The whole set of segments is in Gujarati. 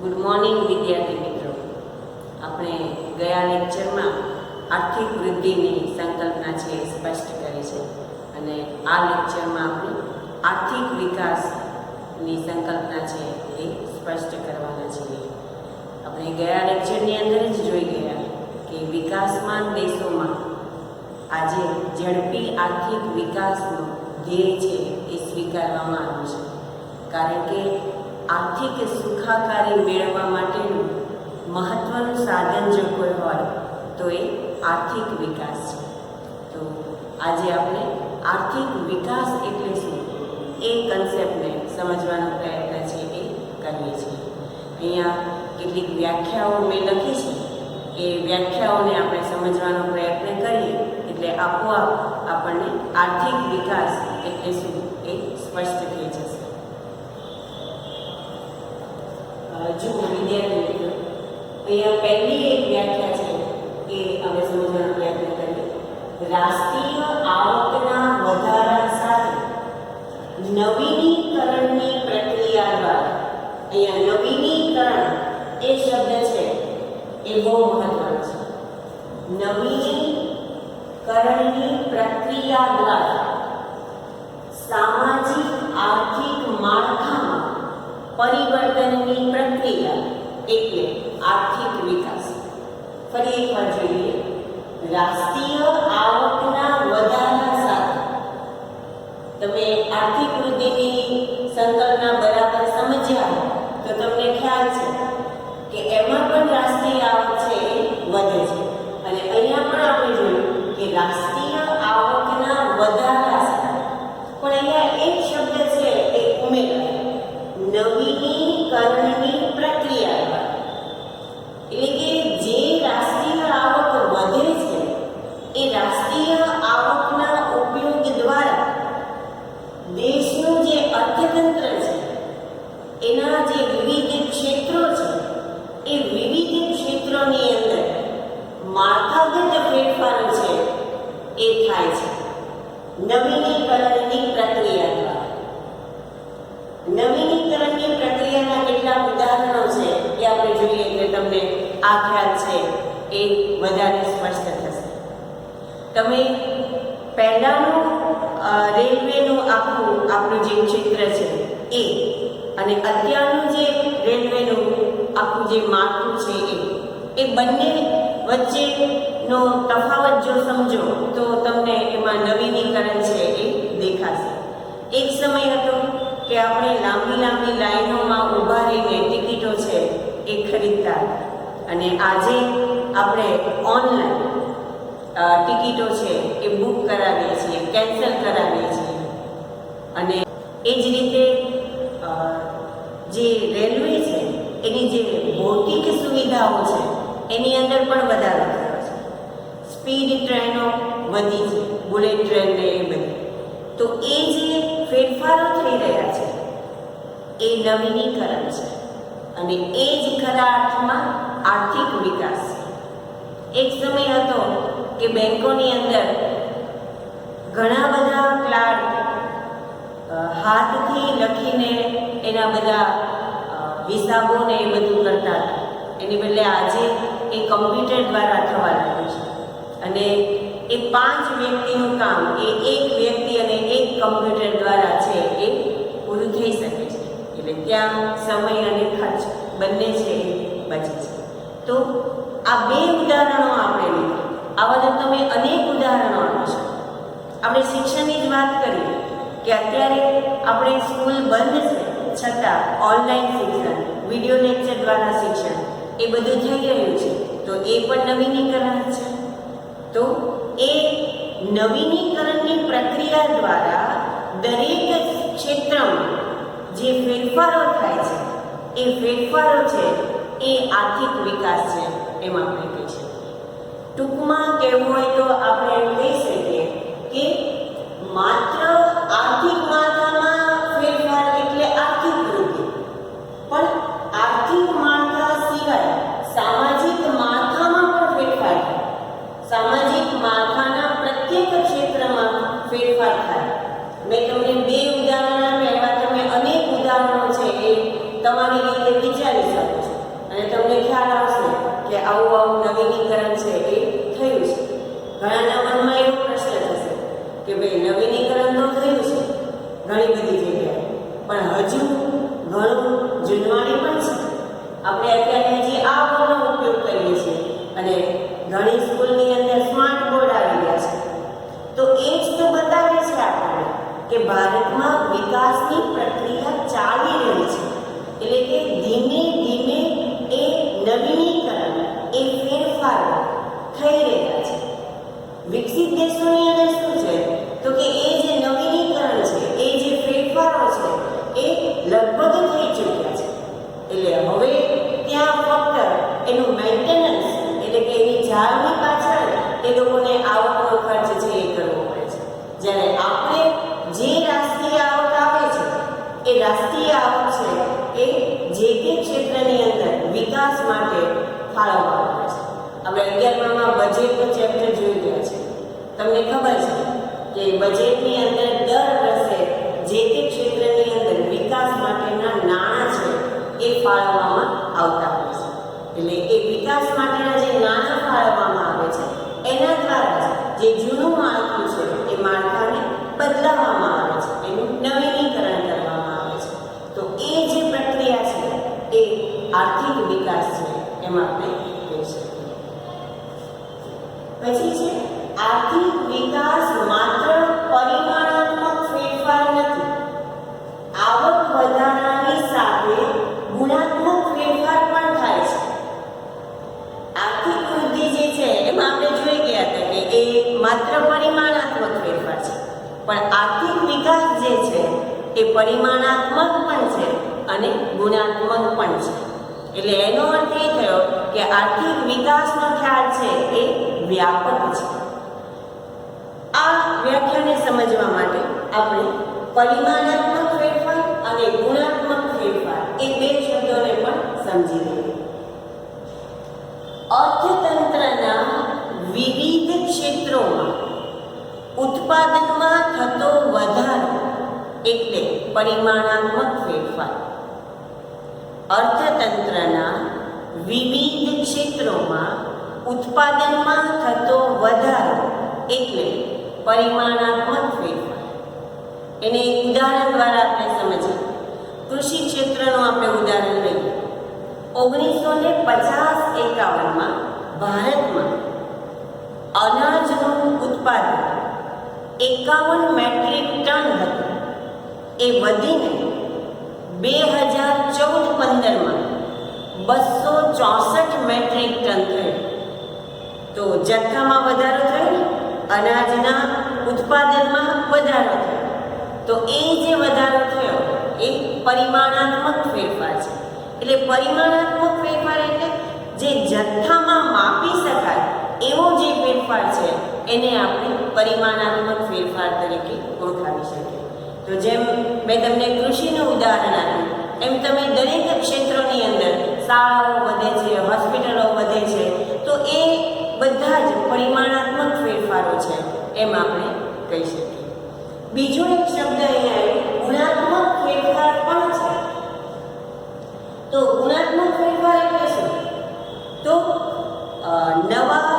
ગુડ મોર્નિંગ વિદ્યાર્થી મિત્રો. આપણે ગયા લેક્ચરમાં આર્થિક વૃદ્ધિની સંકલ્પના છે એ સ્પષ્ટ કરી છે અને આ લેક્ચરમાં આપણે આર્થિક વિકાસની સંકલ્પના છે એ સ્પષ્ટ કરવાના છીએ. આપણે ગયા લેક્ચરની અંદર જ જોઈ ગયા કે વિકાસમાન દેશોમાં આજે ઝડપી આર્થિક વિકાસનો ધ્યેય છે એ સ્વીકારવામાં આવ્યું છે, કારણ કે આર્થિક સુખાકારી મેળવવા માટેનું મહત્વનું સાધન જો કોઈ હોય તો એ આર્થિક વિકાસ છે. તો આજે આપણે આર્થિક વિકાસ એટલે શું એ કન્સેપ્ટને સમજવાનો પ્રયત્ન છે એ કરીએ છીએ. અહીંયા કેટલીક વ્યાખ્યાઓ મેં લખી છે, એ વ્યાખ્યાઓને આપણે સમજવાનો પ્રયત્ન કરીએ એટલે આપોઆપ આપણને આર્થિક વિકાસ એટલે શું એ સ્પષ્ટ થઈ જશે. જુઓ વિદ્યાર્થી મિત્રો, અહીંયા પહેલી એક વ્યાખ્યા છે એ આપણે સમજવાનો પ્રયત્ન કરીએ. રાષ્ટ્રીય આવકના વધારા સાથે નવીનીકરણની પ્રક્રિયા દ્વારા, અહીંયા નવીનીકરણ એ શબ્દ છે એ બહુ મહત્વનો છે. નવીનીકરણની પ્રક્રિયા દ્વારા સામાજિક આર્થિક માળખામાં પરિવર્તનની પ્રક્રિયા એટલે આર્થિક વિકાસ. ફરી એકવાર જોઈએ. રાષ્ટ્રીય આવકના વધારા સાથે, તમે આર્થિક વૃદ્ધિની સંકલ્પના બરાબર સમજ્યા તો તમને ખ્યાલ છે કે એમાં પણ રાષ્ટ્રીય આવક છે એ વધે છે, અને અહીંયા પણ આપણે જોયું કે રાષ્ટ્રીય આવકના વધારા સાથે પણ અહીંયા એક શબ્દ છે એ ઉમેરાય, નવીનીકરણની પ્રક્રિયા. એટલે કે જે રાષ્ટ્રીય આવક વધે છે એ રાષ્ટ્રીય આવકના ઉપયોગ દ્વારા દેશનું જે અર્થતંત્ર છે એના જે વિવિધ ક્ષેત્રો છે એ વિવિધ ક્ષેત્રોની અંદર માળખાગત ફેરફારો છે એ થાય છે નવીનીકરણની પ્રક્રિયા દ્વારા. નવીનીકરણની પ્રક્રિયાના કેટલાક ઉદાહરણો છે એ આપણે જોઈએ એટલે તમને આ ખ્યાલ છે એ વધારે સ્પષ્ટ થશે. તમે પહેલાંનું રેલવેનું આપણું જે ક્ષેત્ર છે એ અને અત્યારનું જે રેલવેનું આખું જે માળખું છે એ બંને વચ્ચેનો તફાવત જો સમજો તો તમને એમાં નવીનીકરણ છે એ દેખાશે. એક સમય હતો કે આપણે લાંબી લાંબી લાઈનોમાં ઊભા રહીને ટિકિટો છે એ ખરીદતા, અને આજે આપણે ઓનલાઈન ટિકિટો છે એ બુક કરાવીએ છીએ, કેન્સલ કરાવીએ છીએ. અને એ જ રીતે જે રેલવે છે એની જે ભૌતિક સુવિધાઓ છે એની અંદર પણ વધારો થયો છે. સ્પીડ ટ્રેનો વધી છે, બુલેટ ટ્રેન ને એ બધી. તો એ જે ફેરફારો થઈ રહ્યા છે એ નવીનીકરણ છે, અને એ જ ખરા અર્થમાં આર્થિક વિકાસ છે. એક સમય હતો કે બેંકોની અંદર ઘણા બધા ક્લાર્ક હાથથી લખીને એના બધા હિસાબોને એ બધું કરતા હતા. એની બદલે આજે એ કમ્પ્યુટર દ્વારા થવા લાગ્યું છે, અને એ 5 વ્યક્તિનું કામ એ એક વ્યક્તિ અને એક કમ્પ્યુટર દ્વારા છે એ પૂરું થઈ શકે છે. એટલે ત્યાં સમય અને ખર્ચ બંને છે એ બચે છે. તો આ 2 ઉદાહરણો આપણે લીધા. આવા તો તમે અનેક ઉદાહરણો આપી શકો. આપણે શિક્ષણની જ વાત કરીએ કે અત્યારે આપણે સ્કૂલ બંધ છે છતાં ઓનલાઈન શિક્ષણ, વિડીયો લેક્ચર દ્વારા શિક્ષણ એ બધું થઈ રહ્યું છે, તો એ પણ નવીનીકરણ છે. તો એ નવીનીકરણની પ્રક્રિયા દ્વારા દરેક ક્ષેત્રમાં જે ફેરફારો થાય છે એ ફેરફારો છે એ આર્થિક વિકાસ છે એમ આપણે કહી શકીએ. ટૂંકમાં કહેવું હોય તો આપણે એમ કહી શકીએ કે માત્ર આર્થિક માળખામાં ફેરફાર એટલે આર્થિક વૃદ્ધિ, પણ આર્થિક માળખા સિવાય સામાજિક માળખામાં પણ ફેરફાર થાય. સામાજિક માળખાના પ્રત્યેક ક્ષેત્રમાં ફેરફાર થાય. મેં તમને 2 ઉદાહરણ આપ્યા, એવા તમે અનેક ઉદાહરણો છે એ તમારી રીતે વિચારી શકો છો. અને તમને ખ્યાલ આવશે કે આવું નવીનીકરણ છે એ થયું છે. ઘણાના મનમાં એવો પ્રશ્ન થશે કે ભાઈ નવીનીકરણ તો થયું છે ઘણી બધી જગ્યાએ, પણ હજુ ઘણું જૂનવાણી પણ છે. આપણે અત્યારે જે આ બોર્ડનો ઉપયોગ કરીએ છીએ અને ઘણી સ્કૂલની અંદર સ્માર્ટ બોર્ડ આવી ગયા છે, તો એ જ તો બતાવે છે આપણને કે ભારતમાં વિકાસની પ્રક્રિયા ચાલી રહી છે. એટલે કે ધીમે ધીમે એ નવીનીકરણ, એ ફેરફારો થઈ રહ્યા છે. વિકસિત દેશોની અંદર શું છે તો કે એ જે નવીનીકરણ છે, એ જે ફેરફારો છે એ લગભગ થઈ ચૂક્યા છે. એટલે હવે ત્યાં ફક્ત એનું મેન્ટેનન્સ, એટલે કે એની જાળવણી પાછળ એ લોકોને આવકનો ખર્ચ છે એ કરવો પડે છે. જ્યારે આપણે જે રાષ્ટ્રીય આવક આવે છે એ રાષ્ટ્રીય આવક છે એ જે તે ક્ષેત્રની અંદર વિકાસ માટે ફાળવવામાં આવે છે. આપણે 11માં બજેટનું ચેપ્ટર જોઈ ગયા છે. તમને ખબર છે કે બજેટની અંદર દર વર્ષે જે તે ક્ષેત્રની અંદર વિકાસ માટેના નાણાં છે એ ફાળવવામાં આવતા હોય છે. એટલે એ વિકાસ માટેના જે નાણાં ફાળવવામાં આવે છે એના દ્વારા જે જૂનું માળખું છે એ માળખાને બદલાવવામાં આવે છે, એનું નવીનીકરણ કરવામાં આવે છે. તો એ જે પ્રક્રિયા છે એ આર્થિક વિકાસ છે એમ આપણે કહી શકીએ. પછી છે આર્થિક વિકાસ માત્ર પરિમાણાત્મક ફેરફાર નથી, આવક વધારાની સાથે ગુણાત્મક ફેરફાર પણ થાય છે. આર્થિક વૃદ્ધિ જે છે એમાં આપણે જોઈ ગયા હતા કે એ માત્ર પરિમાણાત્મક ફેરફાર છે, પણ આર્થિક વિકાસ જે છે એ પરિમાણાત્મક પણ છે અને ગુણાત્મક પણ છે. એટલે એનો અર્થ એ થયો કે આર્થિક વિકાસનો ખ્યાલ છે એ વ્યાપક છે. આ વ્યાખ્યાને સમજવા માટે આપણે પરિમાણાત્મક ફેરફાર અને ગુણાત્મક ફેરફાર એ બે શબ્દોને પણ સમજી લઈએ. અર્થતંત્રના વિવિધ ક્ષેત્રોમાં ઉત્પાદનમાં થતો વધારો એટલે પરિમાણાત્મક ફેરફાર. અર્થતંત્રના વિવિધ ક્ષેત્રોમાં ઉત્પાદનમાં થતો વધારો એટલે પરિમાણાત્મક ફેરફાર. એને એક ઉદાહરણ દ્વારા આપણે સમજીએ. કૃષિ ક્ષેત્રનું આપણે ઉદાહરણ લઈએ. 1950-51માં ભારતમાં અનાજનું ઉત્પાદન 51 મેટ્રિક ટન હતું. એ વધીને 2014-15માં 264 મેટ્રિક ટન થયું. તો જથ્થામાં વધારો થયો, અનાજના ઉત્પાદનમાં વધારો થયો. તો એ જે વધારો થયો એ પરિમાણાત્મક ફેરફાર છે. એટલે પરિમાણાત્મક ફેરફાર એટલે જે જથ્થામાં માપી શકાય એવો જે ફેરફાર છે એને આપણે પરિમાણાત્મક ફેરફાર તરીકે ઓળખાવી શકીએ. તો જેમ મેં તમને કૃષિનું ઉદાહરણ આપ્યું, એમ તમે દરેક ક્ષેત્રોની અંદર શાળાઓ વધે છે, હોસ્પિટલો વધે છે, તો એ બધા જ પરિમાણાત્મક ફેરફારો છે એમ આપણે કહી શકીએ. બીજો એક શબ્દ અહીંયા ગુણાત્મક ફેરફાર પણ છે. તો ગુણાત્મક ફેરફાર એટલે શું? તો નવા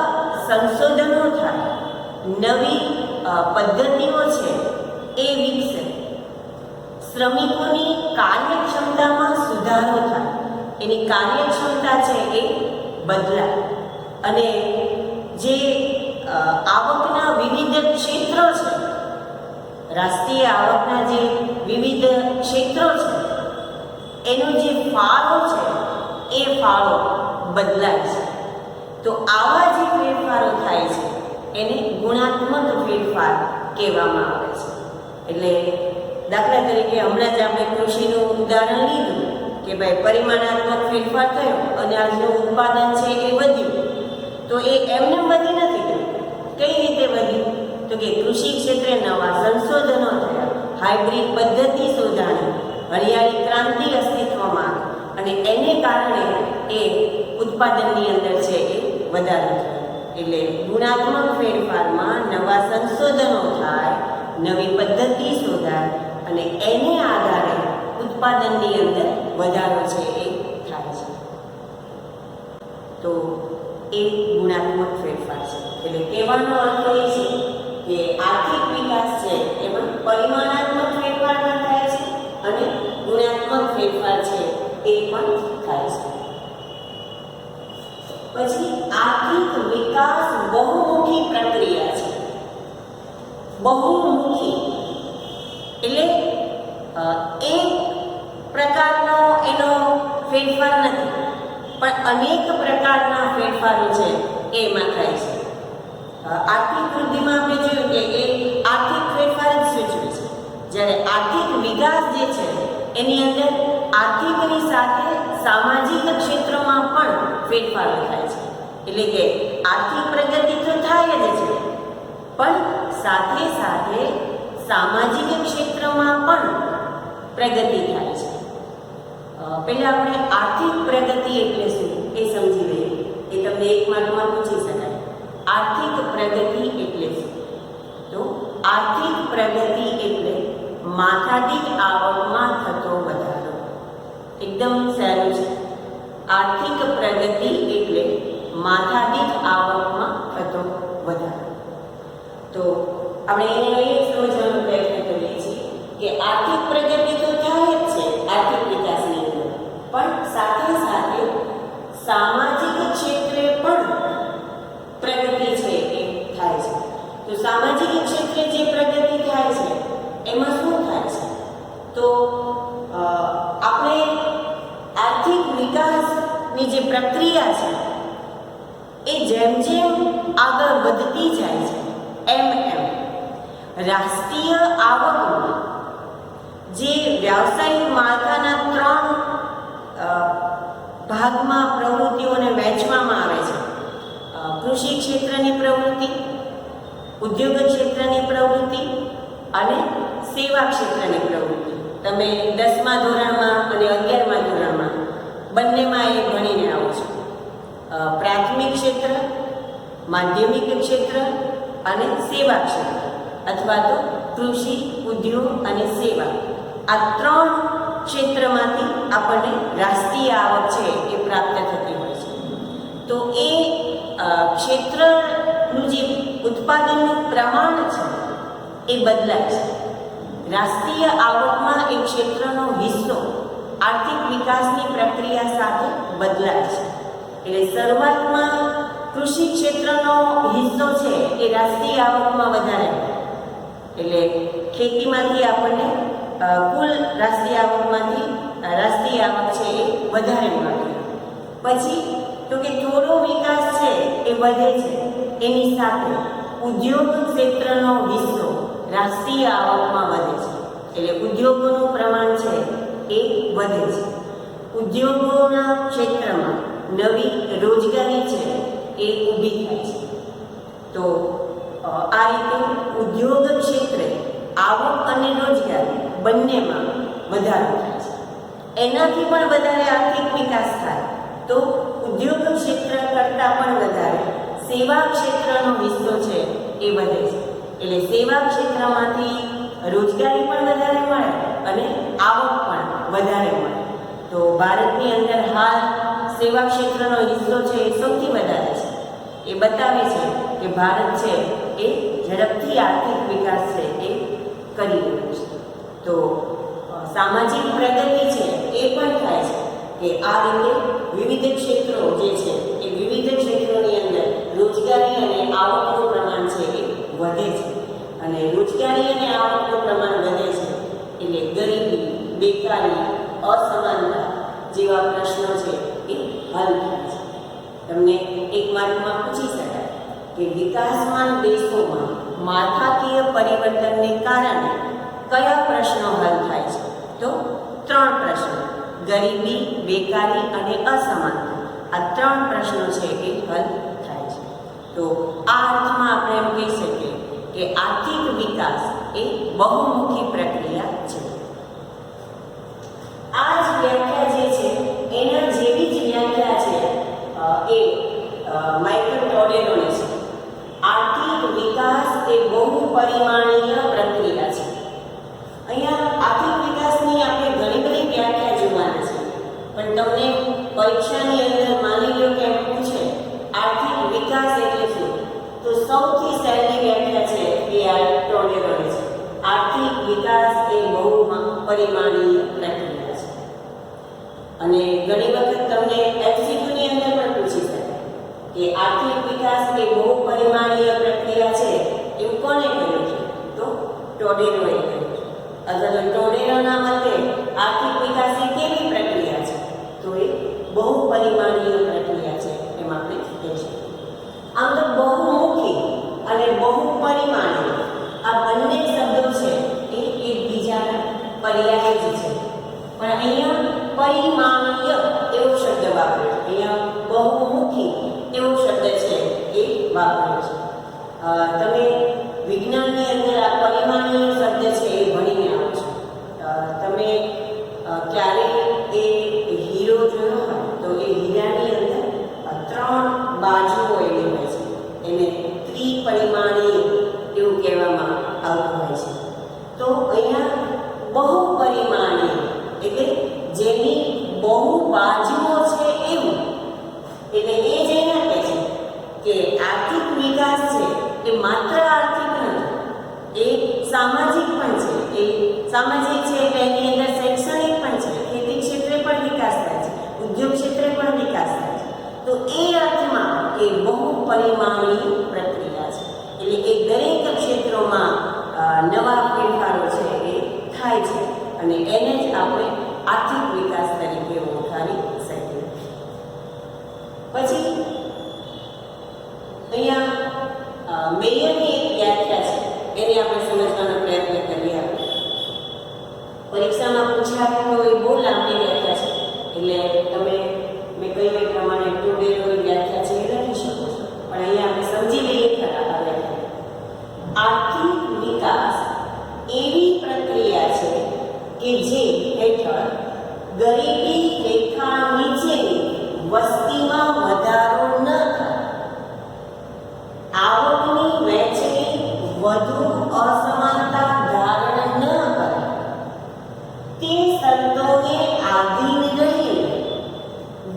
સંશોધનો થાય, નવી પદ્ધતિઓ છે એ વિકસે, શ્રમિકોની કાર્યક્ષમતામાં સુધારો થાય, એની કાર્યક્ષમતા છે એ બદલાય, અને જે આવકના વિવિધ ક્ષેત્રો છે, રાષ્ટ્રીય આવકના જે વિવિધ ક્ષેત્રો છે એનો જે ફાળો છે એ ફાળો બદલાય છે. તો આવા જે ફેરફારો થાય છે એને ગુણાત્મક ફેરફાર કહેવામાં આવે છે. એટલે દાખલા તરીકે હમણાં જ આપણે કૃષિનું ઉદાહરણ લીધું કે ભાઈ પરિમાણાત્મક ફેરફાર થયો, અનાજનું ઉત્પાદન છે એ વધ્યું. તો એ એમને વધી નથી ગયું. કઈ રીતે વધ્યું? તો કે કૃષિ ક્ષેત્રે નવા સંશોધનો થયા, હાઇબ્રિડ પદ્ધતિ શોધાણી, હરિયાળી ક્રાંતિ અસ્તિત્વમાં, અને એને કારણે એ ઉત્પાદનની અંદર છે એ વધારો થયો. એટલે ગુણાત્મક ફેરફારમાં નવા સંશોધનો થાય, નવી પદ્ધતિ શોધાય, અને એને આધારે ઉત્પાદનની અંદર વધારો છે એ થાય છે. એ ગુણાત્મક ફેરફાર છે. એટલે કહેવાનો અર્થ એ છે કે આર્થિક વિકાસ છે એમાં પરિમાણાત્મક ફેરફાર પણ થાય છે અને ગુણાત્મક ફેરફાર છે એ પણ થાય છે. પછી આર્થિક વિકાસ બહુમુખી પ્રક્રિયા છે. બહુમુખી એટલે એક પ્રકારનો એનો ફેરફાર નથી, પણ અનેક પ્રકારના ફેરફારો છે એમાં થાય છે. આર્થિક વૃદ્ધિમાં આપણે જોયું કે એ આર્થિક ફેરફાર જ સૂચવે છે, જ્યારે આર્થિક વિકાસ જે છે એની અંદર આર્થિકની સાથે સામાજિક ક્ષેત્રમાં પણ ફેરફારો થાય છે. એટલે કે આર્થિક પ્રગતિ તો થાય જ છે, પણ સાથે સાથે સામાજિક ક્ષેત્રમાં પણ પ્રગતિ થાય છે. પહેલા આપણે આર્થિક પ્રગતિ એટલે શું એ સમજી લઈએ. એ તમને એક માર્કમાં પૂછી શકાય. આર્થિક પ્રગતિ એટલે શું? તો આર્થિક પ્રગતિ એટલે માથાદીઠ આવકમાં થતો વધારો. એકદમ સહેલું છે. આર્થિક પ્રગતિ એટલે માથાદીઠ આવકમાં થતો વધારો. તો આપણે એને એ સમજવાનો પ્રયત્ન કરીએ છીએ કે આર્થિક પ્રગતિ તો થાય જ છે આર્થિક વિકાસની અંદર, પણ સાથે સાથે સામાજિક ક્ષેત્રે પણ પ્રગતિ છે એ થાય છે. તો સામાજિક ક્ષેત્રે જે પ્રગતિ થાય છે એમાં શું થાય છે? તો આપણે આર્થિક વિકાસની જે પ્રક્રિયા છે એ જેમ જેમ આગળ વધતી જાય છે એમ રાષ્ટ્રીય આવકમાં જે વ્યાવસાયિક માળખાના 3 ભાગમાં પ્રવૃત્તિઓને વહેંચવામાં આવે છે. કૃષિ ક્ષેત્રની પ્રવૃત્તિ, ઉદ્યોગ ક્ષેત્રની પ્રવૃત્તિ અને સેવા ક્ષેત્રની પ્રવૃત્તિ. તમે 10મા ધોરણમાં અને 11મા ધોરણમાં બંનેમાં એ ભણીને આવો છો. પ્રાથમિક ક્ષેત્ર, માધ્યમિક ક્ષેત્ર અને સેવા ક્ષેત્ર, અથવા તો કૃષિ, ઉદ્યોગ અને સેવા, આ 3 ક્ષેત્રમાંથી આપણને રાષ્ટ્રીય આવક છે એ પ્રાપ્ત થતી હોય છે. તો એ ક્ષેત્રનું જે ઉત્પાદનનું પ્રમાણ છે એ બદલાય છે. રાષ્ટ્રીય આવકમાં એ ક્ષેત્રનો હિસ્સો આર્થિક વિકાસની પ્રક્રિયા સાથે બદલાય છે. એટલે શરૂઆતમાં કૃષિ ક્ષેત્રનો હિસ્સો છે એ રાષ્ટ્રીય આવકમાં વધારે, એટલે ખેતીમાંથી આપણને કુલ રાષ્ટ્રીય આવકમાંથી રાષ્ટ્રીય આવક છે એ વધારે મળે. પછી તો કે થોડો વિકાસ છે એ વધે છે, એની સાથે ઉદ્યોગ ક્ષેત્રનો હિસ્સો રાષ્ટ્રીય આવકમાં વધે છે. એટલે ઉદ્યોગોનું પ્રમાણ છે એ વધે છે. ઉદ્યોગોના ક્ષેત્રમાં નવી રોજગારી છે એ ઊભી થાય છે. તો આ રીતે ઉદ્યોગ ક્ષેત્રે આવક અને રોજગારી બંનેમાં વધારો થાય છે. એનાથી પણ વધારે આર્થિક વિકાસ થાય તો ઉદ્યોગ ક્ષેત્ર કરતાં પણ વધારે સેવા ક્ષેત્રનો હિસ્સો છે એ વધે છે. એટલે સેવા ક્ષેત્રમાંથી રોજગારી પણ વધારે મળે અને આવક પણ વધારે મળે. તો ભારતની અંદર હાલ સેવા ક્ષેત્રનો હિસ્સો છે એ સૌથી વધારે છે. એ બતાવે છે કે ભારત છે એ ઝડપથી આર્થિક વિકાસ છે એ કરી રહ્યું છે. તો સામાજિક પ્રગતિ છે એ પણ થાય છે કે આ રીતે વિવિધ ક્ષેત્રો જે છે એ વિવિધ ક્ષેત્રોની અંદર રોજગારી અને આવકનું પ્રમાણ છે એ વધે છે. અને રોજગારી અને આવકનું પ્રમાણ વધે છે એટલે ગરીબી, બેકારી, અસમાનતા જેવા પ્રશ્નો છે એ હલ થાય છે. તમને એક માર્કમાં પૂછી શકાય કે વિકાસમાન દેશોમાં માળખાકીય પરિવર્તનને કારણે કયા પ્રશ્નો હલ થાય છે? તો 3 પ્રશ્નો: ગરીબી, બેકારી અને અસમાનતા. આ 3 પ્રશ્નો છે એ હલ થાય છે. તો આ અર્થમાં આપણે એમ કહી શકીએ કે આર્થિક વિકાસ એ બહુમુખી પ્રક્રિયા છે. આ જ વ્યાખ્યા જે છે એના જેવી જ વ્યાખ્યા છે એ માઇકલ ટોડેરોની છે. આર્થિક વિકાસ એ બહુપરિમાણીય પ્રક્રિયા છે. અહીંયા આર્થિક વિકાસની આપણે ઘણી બધી વ્યાખ્યા જોવાના છે, પણ તમને પરીક્ષાની અંદર માની લો કે એમ પૂછે આર્થિક વિકાસ એટલે શું? તો સૌથી સહેલી વ્યાખ્યા છે એ આ ટોલેરોની છે. આર્થિક વિકાસ એ બહુપરિમાણીય પ્રક્રિયા છે. અને ઘણી વખત તમને એમસીક્યુની અંદર પણ પૂછી શકાય કે આર્થિક વિકાસ એ બહુપરિમાણીય પ્રક્રિયા છે એમ કોને કહ્યું છે? તો ટોલેરોએ કહ્યું છે. અથવા તો ટોલેરોના મતે આર્થિક વિકાસ એ કેવી પ્રક્રિયા છે? તો એ બહુપરિમાણીય પ્રક્રિયા છે એમ આપણે કહી શકીએ. આમ તો બહુમુખી અને બહુપરિમાણીય આ બંને શબ્દો છે એ એકબીજાના પર્યાય જ છે, પણ અહીંયા પરિમાણીય એવો શબ્દ વાપર્યો, અહીંયા બહુમુખી એવો શબ્દ છે એ વાપર્યો છે. તમે વિજ્ઞાનની અંદર આ પરિમાણીય શબ્દ છે એ ભણીને આવો છો. તમે ક્યારેય એ હીરો જોયો હોય તો એ હીરાની અંદર 3 બાજુઓ એની હોય છે, એને ત્રિપરિમાણીય એવું કહેવામાં આવતું હોય છે. તો અહીંયા બહુપરિમાણીય એટલે જેની બહુ બાજુઓ છે એવું, એટલે એ જ એના કહે છે કે આર્થિક વિકાસ છે એ માત્ર આર્થિક નથી, એ સામાજિક પણ છે. એ સામાજિક છે એટલે એની અંદર શૈક્ષણિક પણ છે, ખેતી ક્ષેત્રે પણ વિકાસ થાય છે, ઉદ્યોગ ક્ષેત્રે પણ વિકાસ થાય છે. તો એ અર્થમાં એ બહુપરિમાણીય પ્રક્રિયા છે. એટલે એ દરેક ક્ષેત્રોમાં નવા ફેરફારો છે એ થાય છે અને એને જ આપણે આર્થિક વિકાસ તરીકે ઓળખાવી શકીએ. પછી અહીંયા મેયરની એક વ્યાખ્યા છે એને આપણે સમજવાનો પ્રયત્ન કરીએ. પરીક્ષામાં પૂછાય તો એ બહુ લાંબી વ્યાખ્યા છે, એટલે તમે મેં કહ્યું એ પ્રમાણે ટોલેરોની વ્યાખ્યા છે એ લખી શકો છો, પણ અહીંયા આપણે સમજી લઈએ ખરા આ વ્યાખ્યા. આર્થિક વિકાસ એવી પ્રક્રિયા છે કે જે હેઠળ ગરીબી રેખા નીચેની વસ્તીમાં વધારો ન થાય, આવકની વહેંચણી વધુ અસમાનતા ધારણ ન કરે, તે શરતોને આધીન રહીને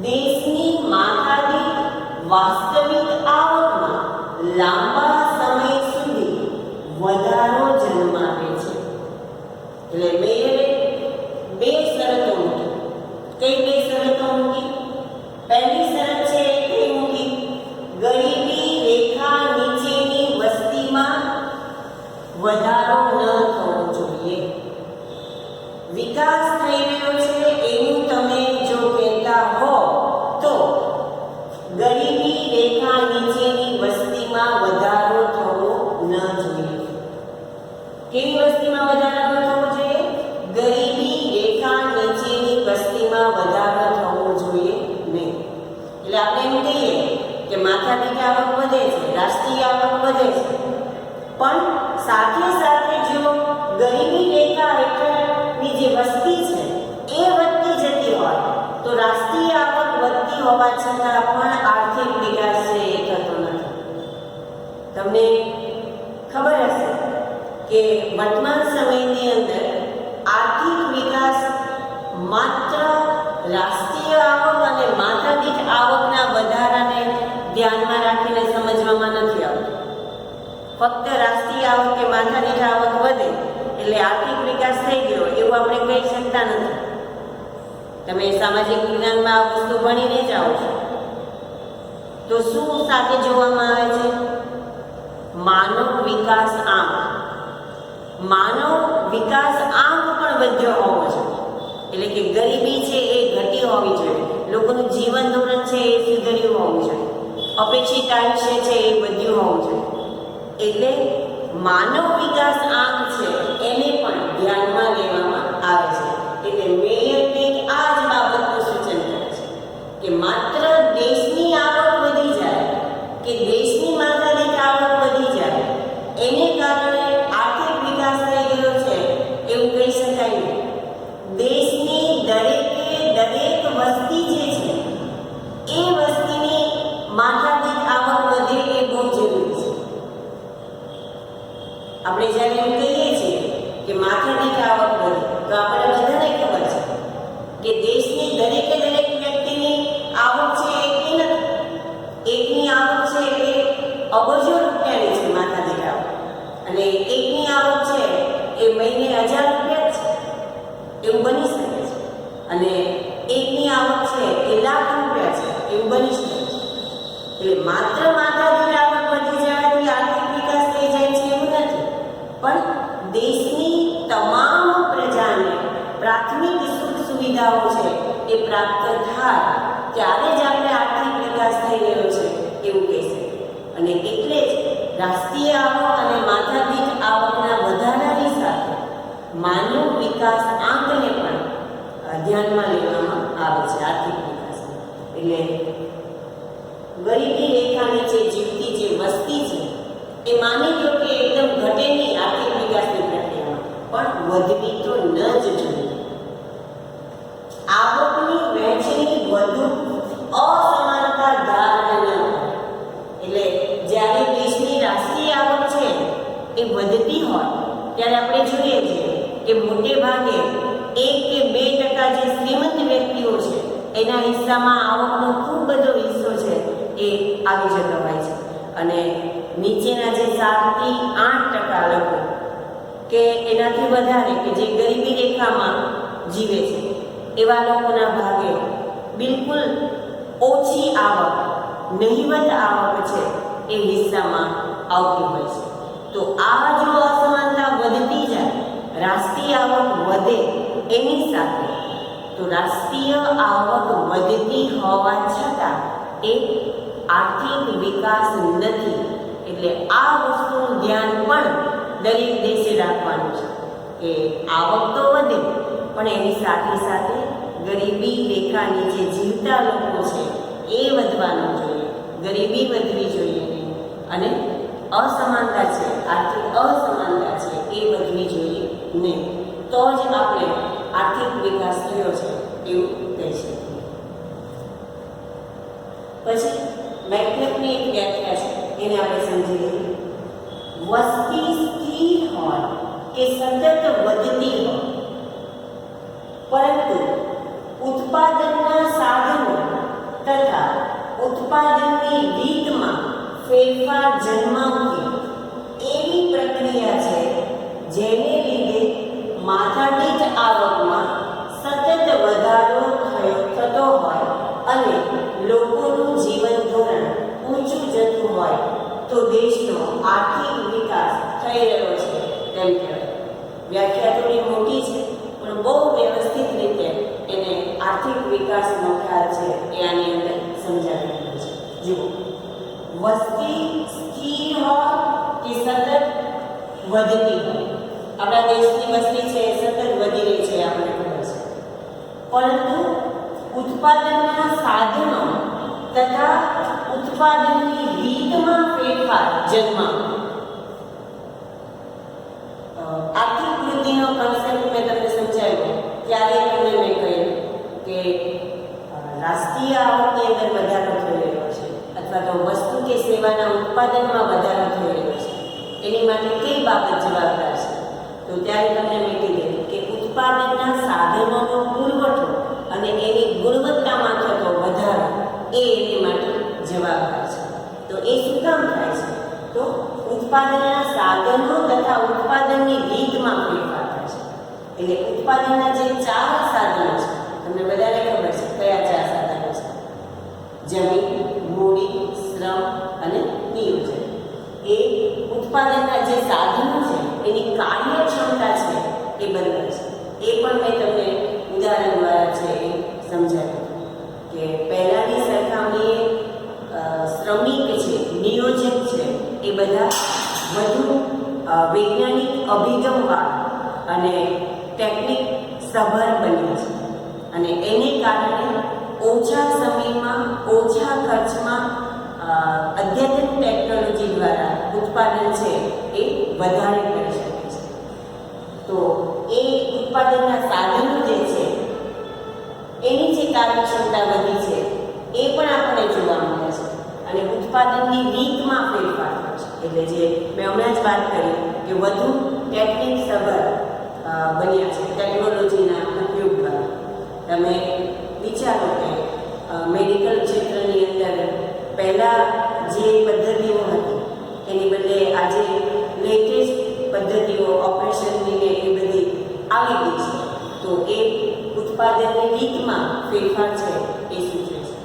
દેશની માથાદીઠ વાસ્તવિક આવકમાં લાંબા સમય સુધી વધારો જન્માવે છે. એટલે મેયરે 2 શરતો મૂકી. કઈ 2 શરતો મૂકી? પહેલી શરત છે એ મૂકી ગરીબી રેખા નીચેની વસ્તીમાં વધારો ન થવો જોઈએ. વિકાસ થઈ રહ્યો છે એવું તમે જો કહેતા હો તો ગરીબી રેખા નીચેની વસ્તીમાં વધારો થવો ન જોઈએ. કેવી વસ્તીમાં વધારો ન થવો જોઈએ? ગરીબી રેખા નીચેની વસ્તીમાં વધારો થવો જોઈએ નહીં. એટલે આપણે એમ કહીએ કે માથાદીઠ આવક વધે છે, રાષ્ટ્રીય આવક વધે છે, પણ સાથે સાથે જો ગરીબી રેખા હેઠળની જે વસ્તી છે એ વધતી જતી હોય તો રાષ્ટ્રીય આવક વધતી હોવા છતાં પણ આર્થિક વિકાસ છે એ થતો નથી. તમને ખબર હશે કે વર્તમાન સમયની અંદર આર્થિક વિકાસ માત્ર રાષ્ટ્રીય આવક અને માથાદીઠ આવકના વધારાને ધ્યાનમાં રાખીને સમજવામાં નથી આવતું. ફક્ત રાષ્ટ્રીય આવક કે માથાદીઠ આવક વધે એટલે આર્થિક વિકાસ થઈ ગયો એવું આપણે કહી શકતા નથી. તમે સામાજિક વિજ્ઞાનમાં આ વસ્તુ ભણીને જ આવો છો તો શું સાથે જોવામાં આવે છે? માનવ વિકાસ આંક. માનવ વિકાસ આંક પણ વધ્યો હોવો જોઈએ. એટલે કે ગરીબી છે એ ઘટી હોવી જોઈએ, લોકોનું જીવન ધોરણ છે એ સુધર્યું હોવું જોઈએ, અપેક્ષિત આયુષ્ય છે એ વધ્યું હોવું જોઈએ. એટલે માનવ વિકાસ આંક છે એને પણ ધ્યાનમાં લેવામાં આવે છે. એટલે મેયરને આ જ બાબતનું સૂચન કરે છે કે માત્ર દેશની આવક વધી જાય કે દેશની માથાદીઠ આવક વધી જાય એને કારણે આર્થિક વિકાસ થઈ ગયો છે એવું કહી શકાય નહીં. દેશની દરેક વસ્તી જે છે એ વસ્તીની માથાદીઠ આવક વધે એ બહુ જરૂરી છે. આપણે જ્યારે એમ કહીએ છીએ કે માથાદીઠ આવક વધે તો આપણે બધાને ખબર છે કે દેશની દરેક વ્યક્તિની આવક અબજો રૂપિયાની છે માથાદીઠ આવક, અને એકની આવક છે એ મહિને 1000 રૂપિયા જ છે એવું બની શકે છે, અને એકની આવક છે એ લાખ રૂપિયા છે એવું બની શકે છે. એટલે માત્ર માથાદીઠ આવક વધી જવાથી આર્થિક વિકાસ થઈ જાય છે એવું નથી, પણ દેશની તમામ પ્રજાને પ્રાથમિક સુખ સુવિધાઓ છે એ પ્રાપ્ત થાય ત્યારે જ આપણે આર્થિક વિકાસ થઈ રહ્યો છે એવું કહી શકીએ. અને એટલે જ રાષ્ટ્રીય આવક અને માથાદીઠ આવકના વધારાની સાથે માનવ વિકાસ આંકને પણ ધ્યાનમાં લેવામાં આવે છે આર્થિક વિકાસ. એટલે ગરીબી રેખા નીચે જીવતી જે વસ્તી છે એ માની લો કે એકદમ ઘટે નહીં આર્થિક વિકાસની પ્રક્રિયામાં, પણ વધવી તો ન જ જોઈએ. આવકની વહેંચણી વધુ અસમાનતા ધારણ ન થાય. એટલે જ્યારે દેશની રાષ્ટ્રીય આવક છે એ વધતી હોય ત્યારે આપણે જોઈએ છીએ કે મોટે ભાગે 1 કે 2% જે શ્રીમંત વ્યક્તિઓ છે એના હિસ્સામાં આવકનો ખૂબ બધો હિસ્સો છે એ આવી જતો હોય છે, અને નીચેના જે 7 થી 8% લોકો કે એનાથી વધારે કે જે ગરીબી રેખામાં જીવે છે એવા લોકોના ભાગે બિલકુલ ઓછી આવક, નહિવત આવક છે એ હિસ્સામાં આવતી હોય છે. તો આ જો અસમાનતા વધતી જાય, રાષ્ટ્રીય આવક વધે એની સાથે, તો રાષ્ટ્રીય આવક વધતી હોવા છતાં એ આર્થિક વિકાસ નથી. એટલે આ વસ્તુનું ધ્યાન પણ દરેક દેશે રાખવાનું છે કે આવક તો વધે પણ એની સાથે સાથે ગરીબી રેખા નીચે જીવતા લોકો છે એ વધવાનું જોઈએ, ગરીબી વધવી જોઈએ નહીં, અને અસમાનતા છે, આર્થિક અસમાનતા છે એ વધવી જોઈએ નહીં. તો જ આપણે આર્થિક વિકાસ થયો છે એવું કહી શકીએ. પછી મેક્લેફની એક વ્યાખ્યા છે એને આપણે સમજી લઈએ. વસ્તી સ્થિર હોય કે સતત વધતી હોય, પરંતુ ઉત્પાદનના સાધનો તથા ઉત્પાદનની રીતમાં ફેરફાર જન્માવતી એવી પ્રક્રિયા છે જેને લીધે માથાદીઠ આવકમાં સતત વધારો થતો હોય અને લોકોનું જીવન ધોરણ ઊંચું જતું હોય તો દેશનો આર્થિક વિકાસ થઈ રહ્યો છે તેમ કહેવાય. વ્યાખ્યા થોડી મોટી છે પણ બહુ વ્યવસ્થિત રીતે એને આર્થિક વિકાસનો ખ્યાલ છે એ આની અંદર સમજાવી રહ્યો છે. જુઓ, વસ્તી સ્થિર હોય કે સતત વધતી હોય, આપણા દેશની વસ્તી છે એ સતત વધી રહી છે આપણે ખબર છે, પરંતુ ઉત્પાદનના સાધનો તથા ઉત્પાદનની રીતમાં ફેરફાર જન્માવે. આર્થિક વૃદ્ધિનો કન્સેપ્ટ મેં તમને સમજાવ્યો ત્યારે તમને મેં કહ્યું કે રાષ્ટ્રીય આવકની અંદર વધારો થઈ રહ્યો છે અથવા તો વસ્તુ કે સેવાના ઉત્પાદનમાં વધારો થઈ રહ્યો છે, એની માટે કઈ બાબત જવાબદાર છે? તો ત્યારે તમને મેં કીધું કે ઉત્પાદનના સાધનોનો પુરવઠો અને એની ગુણવત્તામાં થતો વધારો એ એની માટે જવાબદાર છે. તો એ શું કામ થાય છે? તો ઉત્પાદનના સાધનો તથા ઉત્પાદનની રીતમાં ફેરફાર થાય છે. એટલે ઉત્પાદનના જે 4 સાધનો છે, તમને બધાને ખબર છે કયા 4 સાધનો છે? જમીન, મૂડી, શ્રમ અને નિયોજન. એ ઉત્પાદનના જે સાધનો છે એની કાર્યક્ષમતા છે એ બદલાય છે. એ પણ મેં તમને ઉદાહરણ દ્વારા છે એ સમજાવ્યું કે પહેલાંની સરખામણીએ શ્રમિક છે, નિયોજક છે, એ બધા વધુ વૈજ્ઞાનિક અભિગમવાળા અને ટેકનિક સભર બન્યા છે, અને એને કારણે ઓછા સમયમાં ઓછા ખર્ચમાં અદ્યતન ટેકનોલોજી દ્વારા ઉત્પાદન છે એ વધારે કરી શકે છે. તો એ ઉત્પાદનના સાધનો જે છે એની જે કાર્યક્ષમતા વધી છે એ પણ આપણને જોવા મળે છે, અને ઉત્પાદનની રીતમાં ફેરફાર થાય છે. એટલે જે મેં હમણાં જ વાત કરી કે વધુ ટેકનિક સભર બન્યા છે ટેકનોલોજીના ઉપયોગ દ્વારા. તમે વિચારો કે મેડિકલ ક્ષેત્રની અંદર પહેલાં જે પદ્ધતિઓ હતી આજે લેટેસ્ટ પદ્ધતિઓ ઓપરેશનની ને એ બધી આવી ગઈ છે, તો એ ઉત્પાદનની રીતમાં ફેરફાર છે એ સૂચવે છે.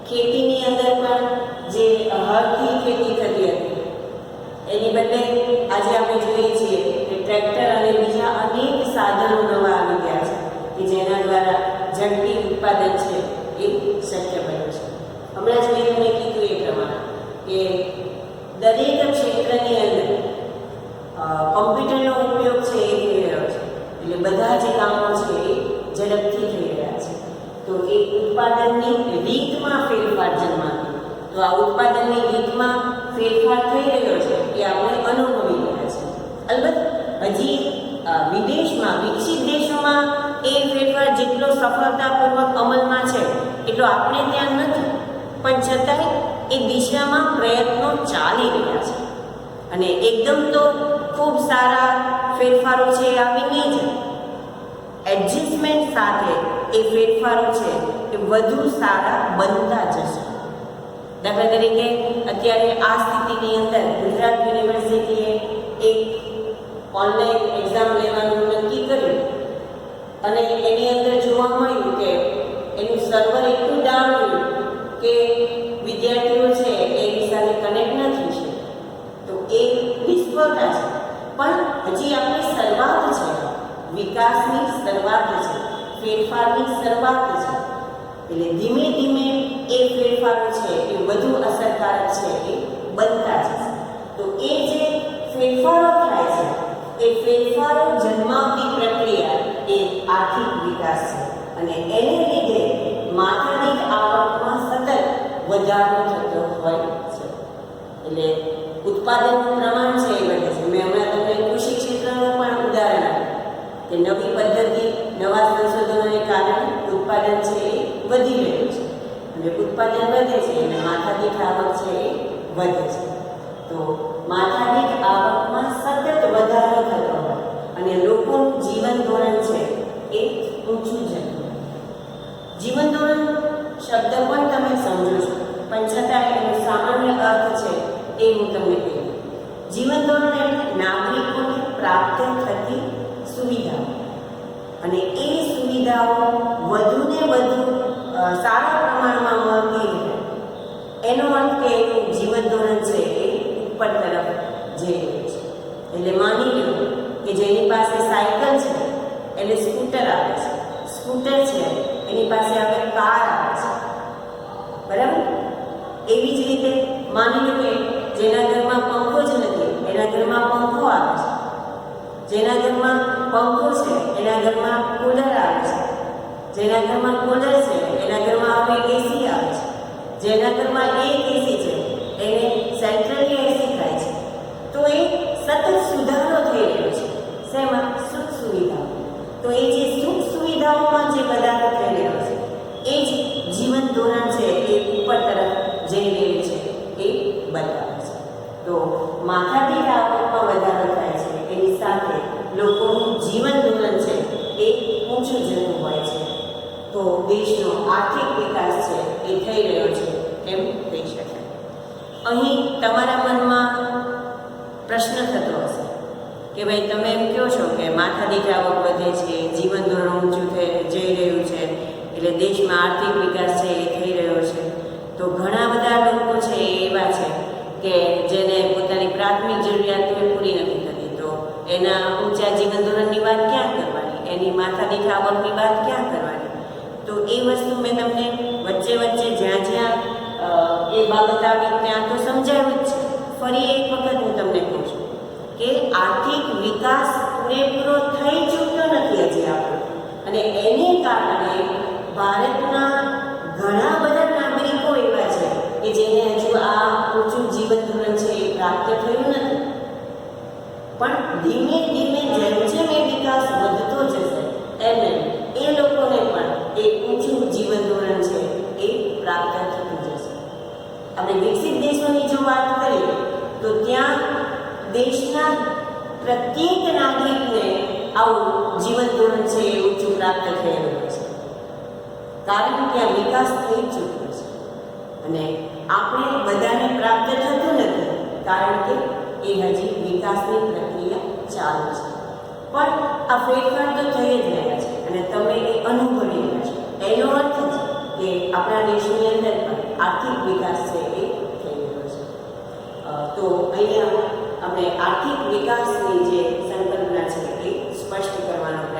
ખેતીની અંદર પણ જે હળથી ખેતી થતી હતી એની બદલે આજે આપણે જોઈએ છીએ કે ટ્રેક્ટર અને બીજા અનેક સાધનો નવા આવી ગયા છે કે જેના દ્વારા ઝડપી ઉત્પાદન છે એ શક્ય બન્યું છે. હમણાં જ મેં તમને કીધું એ પ્રમાણે કે દરેક ક્ષેત્રની અંદર કોમ્પ્યુટરનો ઉપયોગ છે એ થઈ રહ્યો છે, એટલે બધા જે કામો છે એ ઝડપથી થઈ રહ્યા છે. તો એ ઉત્પાદનની રીતમાં ફેરફાર જન્માવ્યો. તો આ ઉત્પાદનની રીતમાં ફેરફાર થઈ રહ્યો છે એ આપણે અનુભવી રહ્યા છે. અલબત્ત હજી વિદેશમાં વિકસિત દેશોમાં એ ફેરફાર જેટલો સફળતાપૂર્વક અમલમાં છે એટલો આપણે ત્યાં નથી, પણ છતાંય એ દિશામાં પ્રયત્નો ચાલી રહ્યા છે. અને એકદમ તો ખૂબ સારા ફેરફારો છે આવી નહીં છે. એડજસ્ટમેન્ટ સાથે એ ફેરફારો છે એ વધુ સારા બનતા જશે. દાખલા તરીકે અત્યારે આ સ્થિતિની અંદર ગુજરાત યુનિવર્સિટીએ એક ઓનલાઈન એક્ઝામ લેવાનું નક્કી કર્યું અને એની અંદર જોવા મળ્યું કે એનું સર્વર એટલું ડાઉન રહ્યું કે વિદ્યાર્થીઓ છે એની સાથે કનેક્ટ ન થઈ શકે. તો એ નિષ્ફળતા છે, પણ હજી આપણી શરૂઆત છે, વિકાસની શરૂઆત છે, ફેરફારની શરૂઆત છે. એટલે ધીમે ધીમે એ ફેરફારો છે એ વધુ અસરકારક છે એ બનતા જશે. તો એ જે ફેરફારો થાય છે એ ફેરફારો જન્માવતી પ્રક્રિયા એ આર્થિક વિકાસ છે અને એને લીધે માથાદીઠ આવકમાં સતત વધારો થતો હોય છે. એટલે ઉત્પાદનનું પ્રમાણ છે એ વધે છે. મેં હમણાં તમને કૃષિ ક્ષેત્રનું પણ ઉદાહરણ આપ્યું કે નવી પદ્ધતિ, નવા સંશોધનોને કારણે ઉત્પાદન છે એ વધી રહ્યું છે અને ઉત્પાદન વધે છે અને માથાદીઠ આવક છે એ વધે છે. તો માથાદીઠ આવકમાં સતત વધારો થતો હોય અને લોકોનું જીવન ધોરણ છે એ ઊંચું જતું. જીવન ધોરણ શબ્દ પણ તમે સમજો છો, પણ છતાં એનો સામાન્ય અર્થ છે એ હું તમને કહું. જીવન ધોરણ એટલે નાગરિકોને પ્રાપ્ત થતી સુવિધાઓ અને એ સુવિધાઓ વધુને વધુ સારા પ્રમાણમાં મળતી રહે એનો અર્થ કે એનું જીવન ધોરણ છે એ ઉપર તરફ જઈ રહ્યું છે. એટલે માની લો કે જેની પાસે સાયકલ છે એટલે સ્કૂટર આવે છે, સ્કૂટર છે એની પાસે હવે કાર આવે છે, બરાબર? એવી જ રીતે માની લો કે જેના ઘરમાં પંખો જ નથી એના ઘરમાં પંખો આવે છે, જેના ઘરમાં પંખો છે એના ઘરમાં કુલર આવે છે, જેના ઘરમાં કુલર છે એના ઘરમાં હવે એસી આવે છે, જેના ઘરમાં એક એસી છે એને સેન્ટ્રલી એસી થાય છે. તો એ સતત સુધારો થઈ રહ્યો છે. શેમાં? સુખ સુવિધાઓ. તો એ જે સુખ સુવિધાઓમાં જે વધારો થઈ રહ્યો છે એ જ જીવન ધોરણ છે એ ઉપર તરફ જઈ રહ્યું છે એ બતાવે છે. તો માથાદીઠ આવકમાં વધારો થાય છે એની સાથે લોકોનું જીવન ધોરણ છે એ ઊંચું જતું હોય છે. તો દેશનો આર્થિક વિકાસ છે એ થઈ રહ્યો છે એમ કહી શકાય. અહીં તમારા મનમાં પ્રશ્ન થતો હશે કે ભાઈ તમે એમ કહો છો કે માથાદીઠ આવક વધે છે, જીવન ધોરણ ઊંચું જઈ રહ્યું છે એટલે દેશમાં આર્થિક વિકાસ છે એ થઈ રહ્યો છે. તો ઘણા બધા લોકો છે એવા છે કે જેને પોતાની પ્રાથમિક જરૂરિયાતો પૂરી નથી થતી, તો એના ઊંચા જીવન ધોરણની વાત ક્યાં કરવાની, એની માથાદીઠ આવકની વાત ક્યાં કરવાની? તો એ વસ્તુ મેં તમને વચ્ચે વચ્ચે જ્યાં જ્યાં એ બાબત આવી ત્યાં તો સમજાવ્યું જ છે. ફરી એક વખત હું તમને કહું છું કે આર્થિક વિકાસ પૂરેપૂરો થઈ ચૂક્યો નથી હજી આપણો, અને એને કારણે ભારતના ઘણા બધા નાગરિકો એવા છે કે જેને હજુ આ ઊંચું જીવન ધોરણ છે એ પ્રાપ્ત થયું નથી. પણ ધીમે ધીમે જેમ જેમ એ વિકાસ વધતો જશે એમ એ લોકોને પણ એ ઊંચું જીવન ધોરણ છે એ પ્રાપ્ત થતું જશે. આપણે વિકસિત દેશોની જો વાત કરીએ તો ત્યાં દેશના પ્રત્યેક નાગરિકને આવું જીવન ધોરણ છે એ ઊંચું પ્રાપ્ત થઈ રહ્યું છે, કારણ કે ત્યાં વિકાસ થઈ ચૂક્યો છે. અને આપણે બધાને પ્રાપ્ત થતું નથી કારણ કે એ હજી વિકાસની પ્રક્રિયા ચાલુ છે. પણ આ ફેરફાર તો થઈ જ રહ્યા છે અને તમે એ અનુભવી રહ્યા છો. એનો અર્થ છે કે આપણા દેશની અંદર પણ આર્થિક વિકાસ છે એ થઈ રહ્યો છે. તો અહીંયા આપણે આર્થિક વિકાસની જે સંકલ્પના છે એ સ્પષ્ટ કરવાનો